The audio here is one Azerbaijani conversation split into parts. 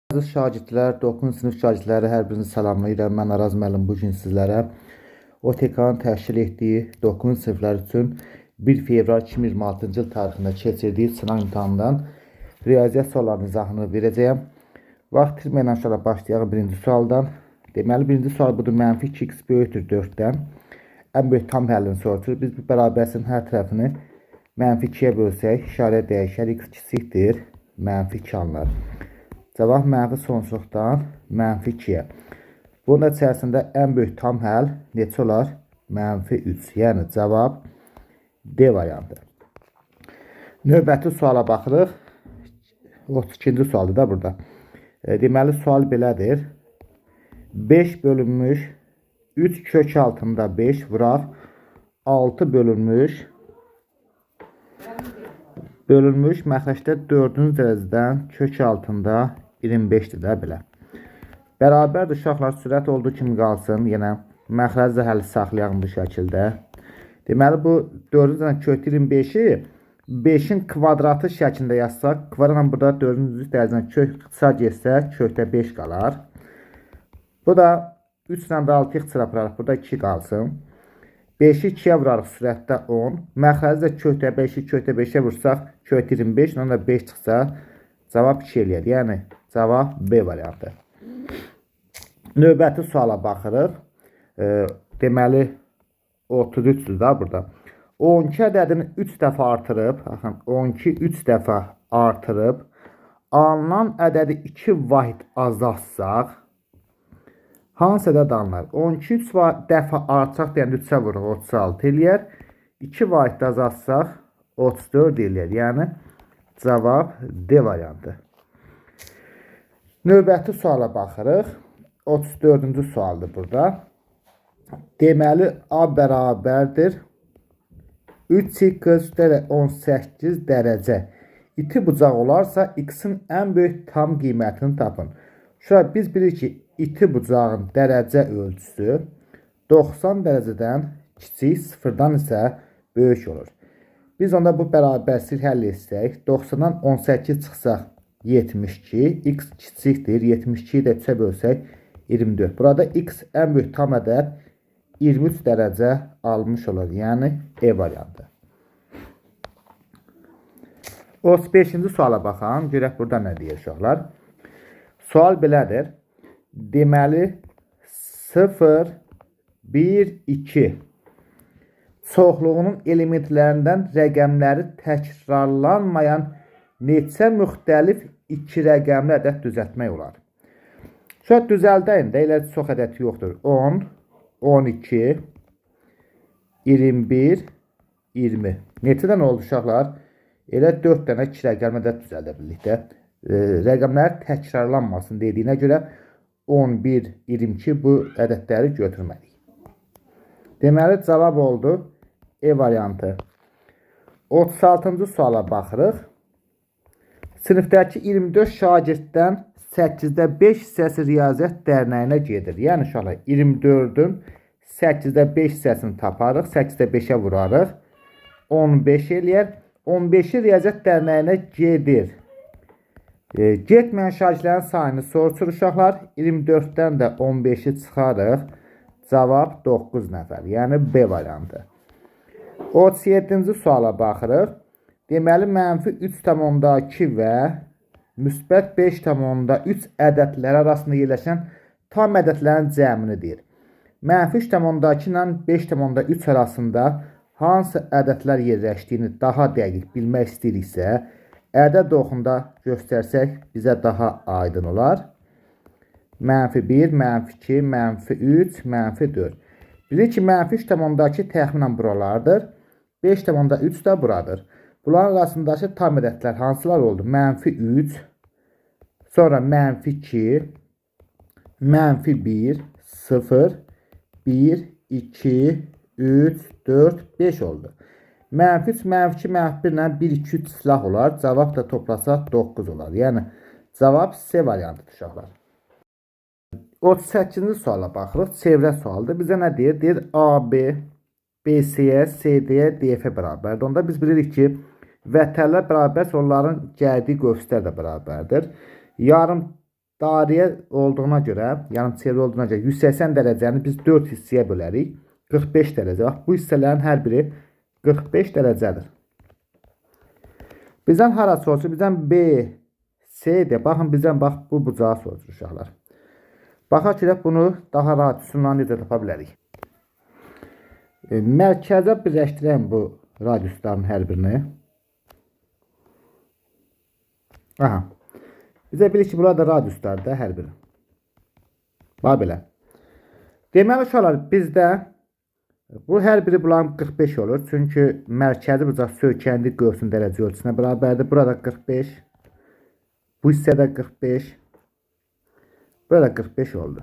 Aziz şagirdlər, 9-cu sinif şagirdləri hər birinizi salamlayıram. Mən Araz müəllim bu gün sizlərə OTK-nın təşkil etdiyi 9-cu siniflər üçün 1 fevral 2026-cı il tarixində keçirdiyi sınav imtahanından riyaziyyat suallarının izahını verəcəyəm. Vaxt itirməklə sonra başlayaq birinci sualdan. Deməli, birinci sual budur. Mənfi 2x böyükdür 4-dən. Ən böyük tam həllini soruşur. Biz bu bərabərin hər tərəfini mənfi 2-yə bölsək, işarə dəyişər, x kiçikdir, mənfi 2 alınır. Cavab mənfi sonsuzluqdan mənfi 2-yə. Bunun içərisində ən böyük tam həll neçə olar? Mənfi 3. Yəni cavab D variantı. Növbəti suala baxırıq. 32-ci sualdır da burada. Deməli, sual belədir. 5 bölünmüş 3 kök altında 5 vuraq 6 bölünmüş məxrəcdə 4-cü dərəcədən kök altında 25-dir də belə. Bərabərdir uşaqlar, sürət olduğu kimi qalsın. Yenə məxrəcdə həll saxlayalım bu şəkildə. Deməli, bu 4-cü dərəcədən kök 25-i 5-in kvadratı şəklində yazsaq, kvadratla burada 4-cü dərəcədən kök qısa geçsək, kökdə 5 qalar. Bu da 3 ilə də 6 ixtira burada 2 qalsın. 5-i 2-yə vurarıq sürətdə 10. Məxrəcdə kökdə 5-i kökdə 5-ə vursaq, kök 25, ondan da 5 çıxsa, cavab 2 eləyər. Yəni, cavab B variantı. Növbəti suala baxırıq. Deməli, 33-dür da burada. 12 ədədini 3 dəfə artırıb, 12 3 dəfə artırıb, alınan ədədi 2 vahid azaltsaq, hansı ədəd alınır? 12 3 dəfə artıraq deyəndə 3-ə vuruq, 36 eləyər. 2 vahid azaltsaq, 34 eləyər. Yəni, cavab D variantı. Növbəti suala baxırıq. 34-cü sualdır burada. Deməli, A bərabərdir 3x + 18 dərəcə. İti bucaq olarsa, x-in ən böyük tam qiymətini tapın. Şurada biz bilirik ki, iti bucağın dərəcə ölçüsü 90 dərəcədən kiçik, 0-dan isə böyük olur. Biz onda bu bərabərlik həll etsək, 90-dan 18 çıxsaq 72, x kiçikdir, 72-yi də 3-ə bölsək 24. Burada x ən böyük tam ədəd 23 dərəcə almış olur. Yəni, E variantı. 35-ci suala baxalım. Görək burada nə deyir uşaqlar. Sual belədir. Deməli, 0, 1, 2 çoxluğunun elementlərindən rəqəmləri təkrarlanmayan neçə müxtəlif 2 rəqəmli ədəd düzəltmək olar? Şöyle düzəldəyin də, elə çox ədəd yoxdur. 10, 12, 21, 20. Neçədən oldu uşaqlar? Elə 4 dənə 2 rəqəmli ədəd düzəldə bildik də. Rəqəmlər təkrarlanmasın dediyinə görə 11, 22 bu ədədləri götürmədik. Deməli, cavab oldu E variantı. 36-cı suala baxırıq. Sinifdəki 24 şagirddən 8-də 5 hissəsi riyaziyyat dərnəyinə gedir. Yəni, uşaqlar, 24-ün 8-də 5 hissəsini taparıq, 8-də 5-ə vurarıq, 15 eləyər. 15-i riyaziyyat dərnəyinə gedir. Getməyən şagirdlərin sayını soruşur uşaqlar. 24-dən də 15-i çıxarıq. Cavab 9 nəfər. Yəni, B variantı. 37-ci suala baxırıq. Deməli, mənfi 3,2 və müsbət 5,3 ədədləri arasında yerləşən tam ədədlərin cəmini deyir. Mənfi 3,2 ilə 5,3 arasında hansı ədədlər yerləşdiyini daha dəqiq bilmək istəyiriksə, ədəd oxunda göstərsək bizə daha aydın olar. Mənfi 1, mənfi 2, mənfi 3, mənfi 4. Bilir ki, mənfi 3,2 təxminən buralardır. 5,3 də buradır. Bunların arasındakı tam ədədlər hansılar oldu? Mənfi 3, sonra mənfi 2, mənfi 1, 0, 1, 2, 3, 4, 5 oldu. Mənfi 3, mənfi 2, mənfi 1 ilə 1, 2, 3 silah olar. Cavab da toplasaq 9 olar. Yəni, cavab C variantıdır uşaqlar. 38-ci suala baxırıq. Çevrə sualdır. Bizə nə deyir? Deyir AB, BC-yə, CD-yə, DF-ə bərabərdir. Onda biz bilirik ki, vətənlər bərabərsə onların gəldiyi qövslər də bərabərdir. Yarım dairə olduğuna görə, yəni çevrə olduğuna görə 180 dərəcəni biz 4 hissəyə bölərik. 45 dərəcə. Bax, bu hissələrin hər biri 45 dərəcədir. Bizdən hara soruşur? Bizdən B, C-dir. Baxın, bizdən bax, bu bucağı soruşur uşaqlar. Baxaq ki, bunu daha rahat üsulla necə tapa bilərik. Mərkəzə birləşdirən bu radiusların hər birini. Aha. Bizə bilir ki, burada radiuslardır hər biri. Bax belə. Deməli uşaqlar, bizdə bu hər biri bunların 45 olur. Çünki mərkəzi bucaq söykəndi qövsün dərəcə ölçüsünə bərabərdir. Burada 45. Bu hissədə 45. Burada 45 oldu.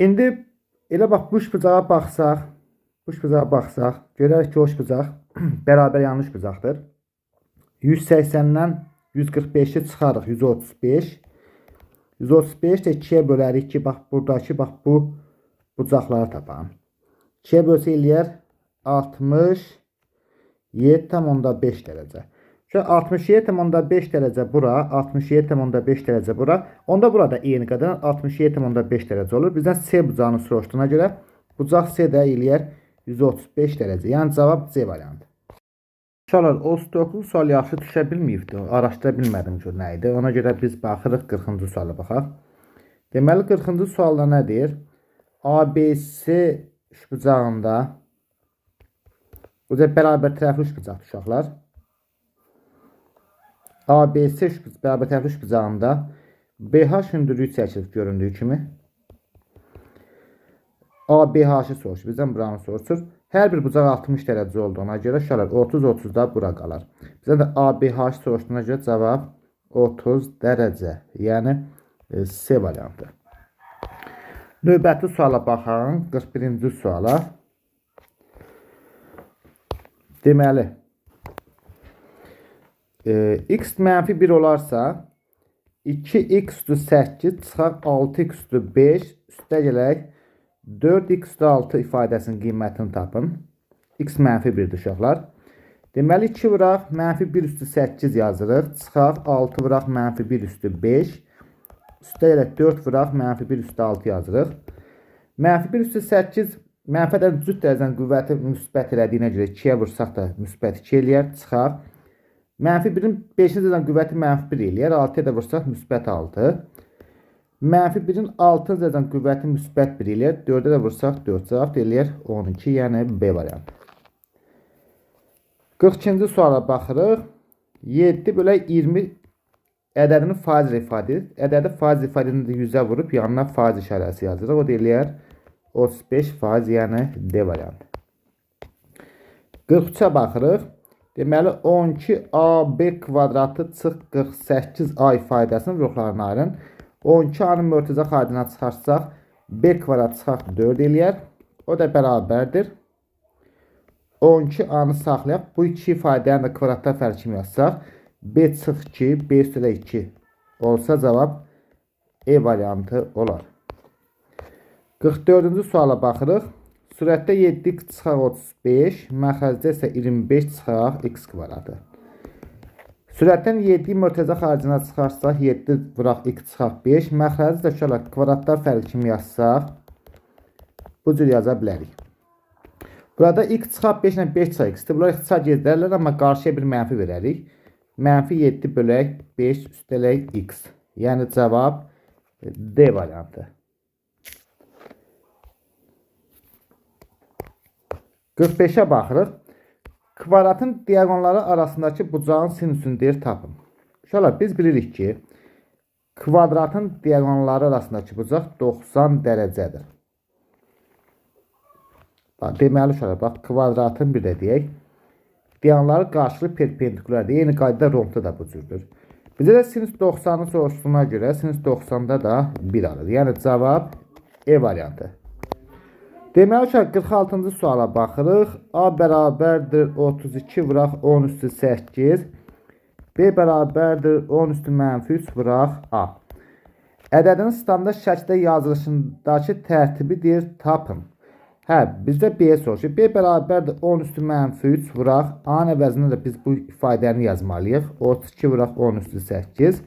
İndi elə bax, bu bucağa baxsaq, görərik ki, o bucaq bərabər yanlış bucaqdır. 180-dən 145-i çıxarıq, 135. 135 də 2-yə bölərik ki, bax, buradakı, bax, bu bucaqları tapalım. 2-yə bölsə eləyər 67,5 dərəcə. 67,5 dərəcə bura, 67,5 dərəcə bura. Onda burada eyni qədər 67,5 dərəcə olur. Bizdən C bucağını soruşduğuna görə bucaq C də eləyər 135 dərəcə. Yəni cavab C variantı. Uşaqlar, 39 sual yaxşı düşə bilməyibdi. Araşdıra bilmədim ki, nə idi. Ona görə biz baxırıq 40-cı suala baxaq. Deməli 40-cı sualda nə deyir? ABC üçbucağında bu da bərabər tərəfli üçbucaqdır uşaqlar. ABC bərabər tərəfli üçbucağında BH hündürlüyü çəkilir göründüyü kimi. ABH-ı soruşur. Bizdən buranı soruşur. Hər bir bucaq 60 dərəcə olduğuna görə uşaqlar 30-30 da bura qalar. Bizə də ABH soruşduğuna görə cavab 30 dərəcə. Yəni C variantı. Növbəti suala baxın. 41-ci suala. Deməli, x mənfi 1 olarsa 2x-8 çıxaq 6x-5 üstə gələk 4x-6 ifadəsinin qiymətini tapın. X mənfi 1-dir uşaqlar. Deməli 2 vuraq mənfi 1/8 yazırıq. Çıxaq 6 vuraq mənfi 1/5. Üstə gələk 4 vuraq mənfi 1/6 yazırıq. Mənfi 1/8 mənfədən cüt dərəcənin qüvvəti müsbət elədiyinə görə 2-yə vursaq da müsbət 2 eləyər. Çıxaq. Mənfi 1-in 5-ci dərəcənin qüvvəti mənfi 1 eləyər. 6-ya da vursaq müsbət 6. Mənfi 1-in 6-cı dərəcənin qüvvəti müsbət 1 eləyər. 4-ə də vursaq 4 cavab eləyər 12, yəni B variantı. 42-ci suala baxırıq. 7 bölək 20 ədədini faiz ifadə edir. Ədədi faiz ifadəsini də 100-ə vurub yanına faiz işarəsi yazırıq. O da eləyər 35%, yəni D variantı. 43-ə baxırıq. Deməli 12AB kvadratı çıx 48A ifadəsinin ruhlarını ayırın. 12A'nın mörtəzə xaricine çıxarsaq B kvadrat çıxaq 4 eləyər. O da bərabərdir. 12A'nı saxlayaq. Bu iki ifadəni də kvadratlar fərqi kimi yazsaq B çıx 2, B üstələ 2 olsa cavab E variantı olar. 44-cü suala baxırıq. Sürətdə 7x çıxaq 35, məxrəcdə isə 25 çıxaq x kvadratı. Sürətdən 7 mörtəzə xaricinə çıxarsaq 7 vuraq x çıxaq 5, məxrəci də şöyle kvadratlar fərqi kimi yazsaq bu cür yaza bilərik. Burada x çıxaq 5 ilə 5 çıxaq x-dir. Bunlar ixtisar gedərlər, amma qarşıya bir mənfi verərik. Mənfi 7 bölək 5 üstələk x. Yəni cavab D variantı. 45'ə baxırıq. Kvadratın diagonları arasındakı bucağın sinüsünü deyir tapın. Uşaqlar, biz bilirik ki, kvadratın diagonları arasındakı bucaq 90 dərəcədir. Deməli uşaqlar, bax, kvadratın bir də deyək. Diagonları qarşılı perpendikulardır. Yeni qaydada rombda da bu cürdür. Bizə də sinüs 90'ı soruşduğuna görə sinüs 90'da da 1 alır. Yəni cavab E variantı. Deməli, 46-cı suala baxırıq. A bərabərdir 32 vuraq 10 üstü 8. B bərabərdir 10 üstü mənfi 3 vuraq A. Ədədin standart şəkildə yazılışındakı tərtibi deyir tapın. Bizdə B soruşur. B bərabərdir 10 üstü mənfi 3 vuraq A-nın əvəzində də biz bu ifadəni yazmalıyıq. 32 vuraq 10 üstü 8.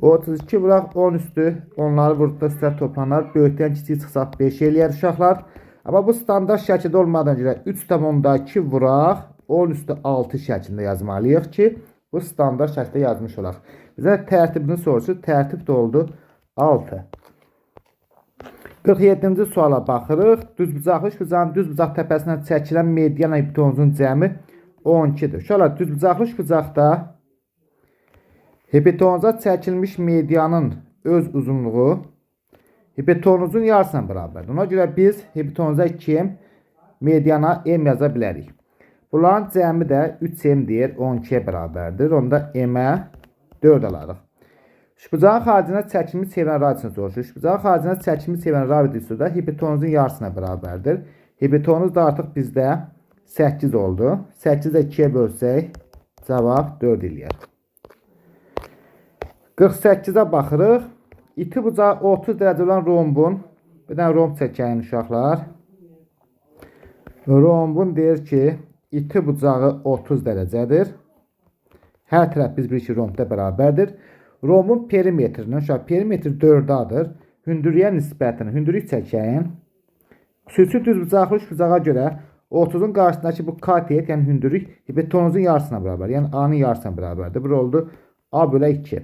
32 vuraq 10 üstü. Onları vurduqda üstlər toplanar. Böyükdən kiçik çıxsaq 5 eləyər uşaqlar. Amma bu standart şəkildə olmadığına görə 3,2 vuraq 10 üstü 6 şəklində yazmalıyıq ki, bu standart şəkildə yazmış olaq. Bizə tərtibini soruşur. Tərtib də oldu 6. 47-ci suala baxırıq. Düzbucaqlı üçbucağın düzbucaq təpəsindən çəkilən median hipotenuzun cəmi 12-dir. Uşaqlar, düzbucaqlı üçbucaqda hipotenuza çəkilmiş medianın öz uzunluğu hipotenuzun yarısına bərabərdir. Ona görə biz hipotenuza 2m, mediana m yaza bilərik. Bunların cəmi də 3m deyir, 12-yə bərabərdir. Onda m-ə 4 alarıq. Üçbucağın xaricinə çəkilmiş çevrən radiyasını soruşur. Üçbucağın xaricinə çəkilmiş çevrən radiyası da hipotenuzun yarısına bərabərdir. Hipotenuz da artıq bizdə 8 oldu. 8-i də 2-yə bölsək, cavab 4 eləyər. 48-ə baxırıq. İti bucağı 30 dərəcə olan rombun, bir dənə romb çəkəyin uşaqlar. Rombun deyir ki, iti bucağı 30 dərəcədir. Hər tərəf biz bilir ki, rombda bərabərdir. Rombun perimetrinin, perimetr 4-dadır. Hündürlüyə nisbətən, hündürlük çəkəyin. Xüsusi düzbucaqlı üçbucağa görə 30-un qarşısındakı bu katet, yəni hündürlük hipotenuzun yarısına bərabər, yəni A-nın yarısına bərabərdir. Bu oldu A bölə 2.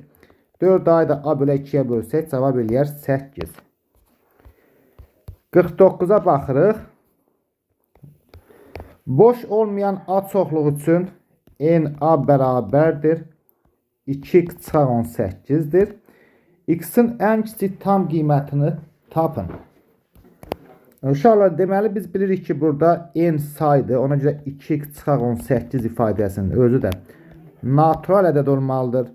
4A'yı da A bölə 2-yə bölsək, cavab eləyər 8. 49-a baxırıq. Boş olmayan A çoxluğu üçün n-A bərabərdir 2x çıxaq 18-dir. X-in ən kiçik tam qiymətini tapın. Uşaqlar, deməli biz bilirik ki, burada n saydır. Ona görə 2x çıxaq 18 ifadəsinin özü də natural ədəd olmalıdır.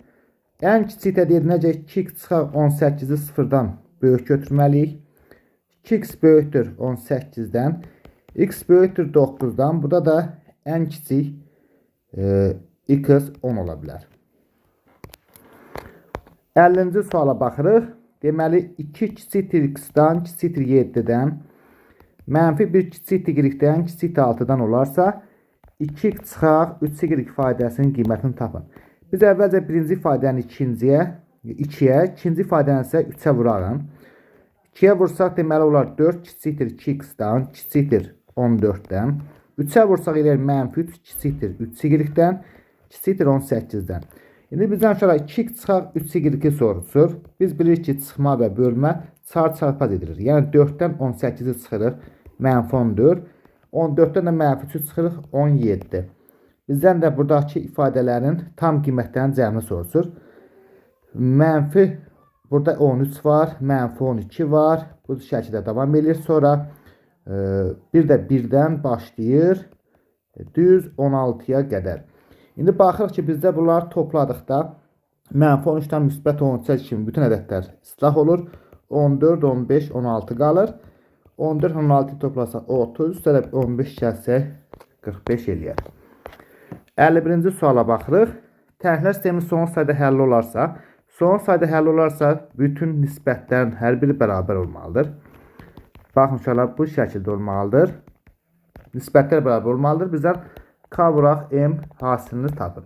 Ən kiçik də deyir, necə 2x çıxaq 18-i sıfırdan böyük götürməliyik. 2x böyükdür 18-dən. X böyükdür 9-dan. Burada da ən kiçik x 10 ola bilər. 50-ci suala baxırıq. Deməli 2 kiçikdir x-dan, kiçikdir 7-dən, mənfi 1 kiçikdir y-dən, kiçikdir 6-dan olarsa 2x çıxaq 3y ifadəsinin qiymətini tapın. Biz əvvəlcə birinci ifadəni 2-yə, ikinci ifadəni isə 3-ə vurarım. 2-yə vursaq deməli olar 4 kiçikdir 2x-dan, kiçikdir 14-dən. 3-ə vursaq eləyir mənfi 3 kiçikdir 3y-dən, kiçikdir 18-dən. İndi bizdən sonra 2x çıxaq 3y soruşur. Biz bilirik ki, çıxma və bölmə çarpaz edilir. Yəni 4-dən 18-i çıxırıq, mənfi 14. 14-dən də mənfi 3 çıxırıq, 17. Bizdən də buradakı ifadələrin tam qiymətlərinin cəmini soruşur. Mənfi, burada 13 var, mənfi 12 var. Bu şəkildə davam edir. Sonra bir də 1-dən başlayır, düz 16-ya qədər. İndi baxırıq ki, bizdə bunları topladıqda mənfi 13-dən müsbət 13-ə kimi bütün ədədlər islah olur. 14, 15, 16 qalır. 14, 16 toplasaq 30, üstələ 15 gəlsək 45 eləyər. 51-ci suala baxırıq. Təriflər sistemi son sayda həlli olarsa, bütün nisbətlərin hər biri bərabər olmalıdır. Baxın uşaqlar, bu şəkildə olmalıdır. Nisbətlər bərabər olmalıdır. Bizdən K vuraq M hasilini tapın.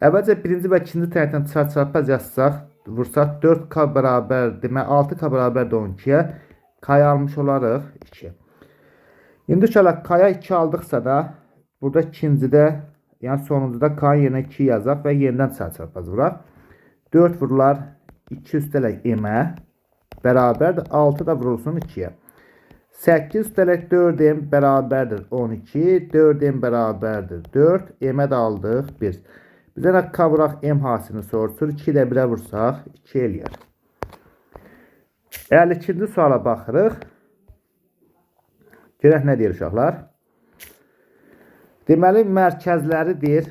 Əvvəlcə birinci və ikinci tərəfdən çarpaz yazsaq, vursaq 4K bərabər, demək 6K bərabər 12-yə, K'ya almış olarıq 2. İndi uşaqlar, K'ya 2 aldıqsa da, burada ikincidə, yəni sonuncuda K yerinə 2 yazaq və yenidən çarpaz vuraq. 4 vurular 2 üstələk M-ə bərabərdir, 6 da vurulsun 2-yə. 8 üstələk 4m bərabərdir 12, 4m bərabərdir 4, m-ə də aldıq 1. Bizə K vuraq m hasilini soruşur, 2 ilə 1-ə vursaq 2 eləyər. 52-ci suala baxırıq. Görək nə deyir uşaqlar? Deməli, mərkəzləri deyir,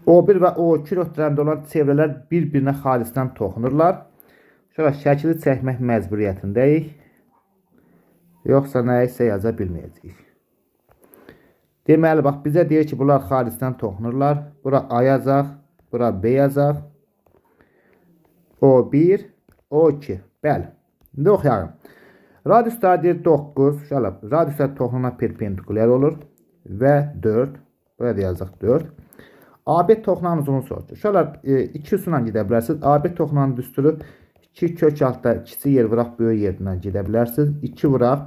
O1 və O2 nöqtələrində olan çevrələr bir-birinə xalisdən toxunurlar. Şöyle şəkili çəkmək məcburiyyətindəyik. Yoxsa nəyisə yaza bilməyəcəyik. Deməli, bax, bizə deyir ki, bunlar xaricdən toxunurlar. Bura A yazaq, bura B yazaq. O1, O2. Bəli. İndi oxuyalım. Radiuslar deyir 9. Radiuslar toxununa perpendikulyar olur. Və 4. Buraya da yazaq 4. AB toxunanın uzunluğunu soruşur. Uşaqlar 2 üsulla gedə bilərsiniz. AB toxunanın düsturu 2 kök altda kiçik yer vuraq böyük yerindən gedə bilərsiniz. 2 vuraq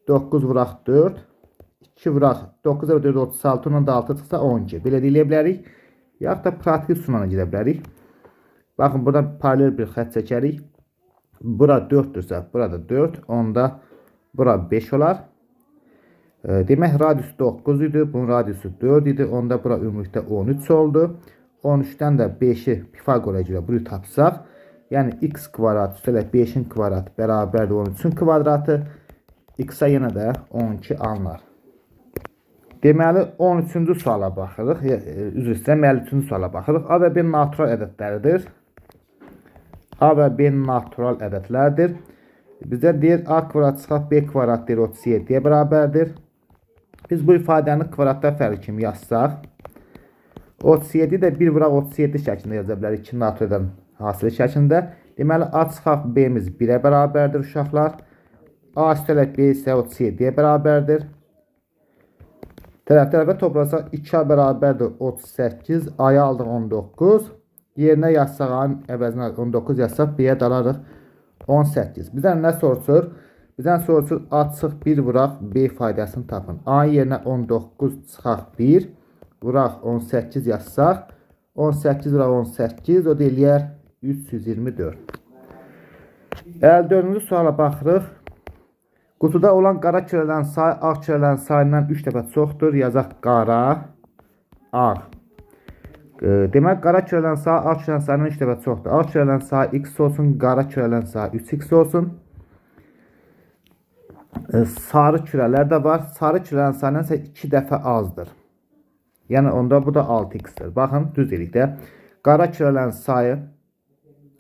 9 vuraq 4. 2 vuraq 9 və 4 36 ondan da 6 çıxsa 12. Belə deyə bilərik. Yaxud da pratik üsulla gedə bilərik. Baxın burada paralel bir xətt çəkərik. Bura 4-dürsə, burada 4, onda bura 5 olar. Demək radius 9 idi, bunun radiusu 4 idi, onda bura ümumilikdə 13 oldu. 13-dən də 5-i Pifagora görə bunu tapsaq, yəni x kvadrat üstələ 5-in kvadratı bərabərdir 13-ün kvadratı, x-a yenə də 12 alınar. Deməli 13-cü suala baxırıq, üzr istəyirəm, 53-cü suala baxırıq. A və B natural ədədləridir. A və B natural ədədlərdir. Bizə deyir A kvadrat çıxaq B kvadrat deyir 37-yə bərabərdir. Biz bu ifadəni kvadratlar fərqi kimi yazsaq, 37 də 1 vuraq 37 şəklində yaza bilərik. 2 naturaldan hasili şəklində. Deməli A çıxaq B-miz 1-ə bərabərdir uşaqlar. A üstələk B isə 37-yə bərabərdir. Tərəfə toplasaq 2A bərabərdir 38, A-ya aldıq 19. Yerinə yazsaq A-nın əvəzinə 19 yazsaq B-yə dalarıq 18. Bizdən nə soruşur? Bizdən soruşur A çıx 1 vuraq B faydasını tapın. A-nın yerinə 19 çıxaq 1 vuraq 18 yazsaq 18 vuraq 18 o da eləyər 324. 54-cü suala baxırıq. Qutuda olan qara kürələrin sayı ağ kürələrin sayından 3 dəfə çoxdur. Yazaq qara, ağ. Demək qara kürələrin sayı ağ kürələrin sayından 3 dəfə çoxdur. Ağ kürələrin sayı x olsun, qara kürələrin sayı 3x olsun. Sarı kürələr də var. Sarı kürələrin sayından isə 2 dəfə azdır. Yəni onda bu da 6x-dir. Baxın, düz deyilikdə. Qara kürələrin sayı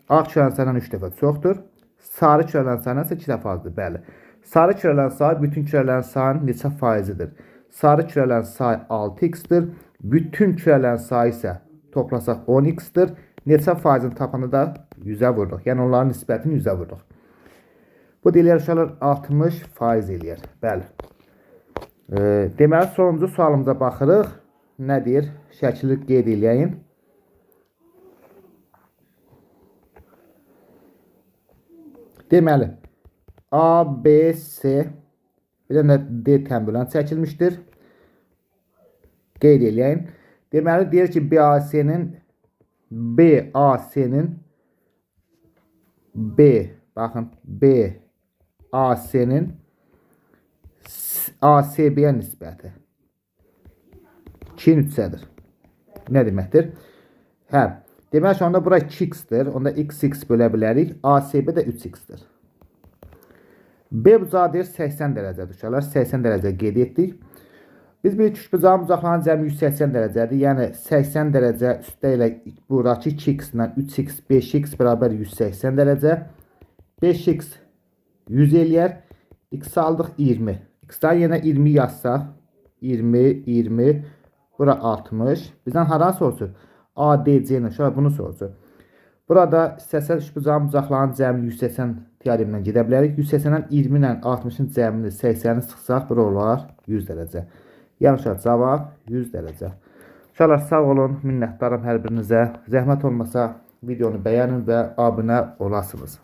ağ kürələrin sayından 3 dəfə çoxdur. Sarı kürələrin sayından isə 2 dəfə azdır. Bəli. Sarı kürələrin sayı bütün kürələrin sayının neçə faizidir? Sarı kürələrin sayı 6x-dir. Bütün kürələrin sayı isə toplasaq 10x-dir. Neçə faizini tapanı da 100-ə vururuq. Yəni onların nisbətini 100-ə vururuq. Bu deyilər uşaqlar 60% eləyər. Bəli. Deməli sonuncu sualımıza baxırıq. Nə deyir? Şəkili qeyd eləyəyin. Deməli A, B, C bir də D təmbülən çəkilmişdir. Qeyd eləyəyin. Deməli deyir ki B, AC-nin ACB-yə nisbəti 2-nin 3-sədir. Nə deməkdir? Hə, demək ki, onda bura 2x-dir. Onda x bölə bilərik. ACB də 3x-dir. B bucağı deyir 80 dərəcədir. Uşaqlar 80 dərəcə qeyd etdik. Biz bilirik ki, bucağın bucaqlarının cəmi 180 dərəcədir. Yəni 80 dərəcə üstə ilə buradakı 2x-lə 3x, 5x bərabər 180 dərəcə. 5x 100 eləyər. X aldıq 20. X-dan yenə 20 yazsaq 20, 20 bura 60. Bizdən haranı soruşur? ADC-nin şöyle bunu soruşur. Burada istəsək bucağın bucaqlarının cəmi 180 teoremindən gedə bilərik. 180-dən 20 ilə 60-ın cəmini 80-i sıxsaq bura olar 100 dərəcə. Yəni cavab 100 dərəcə. Uşaqlar sağ olun, minnətdarım hər birinizə. Zəhmət olmasa videonu bəyənin və abunə olasınız.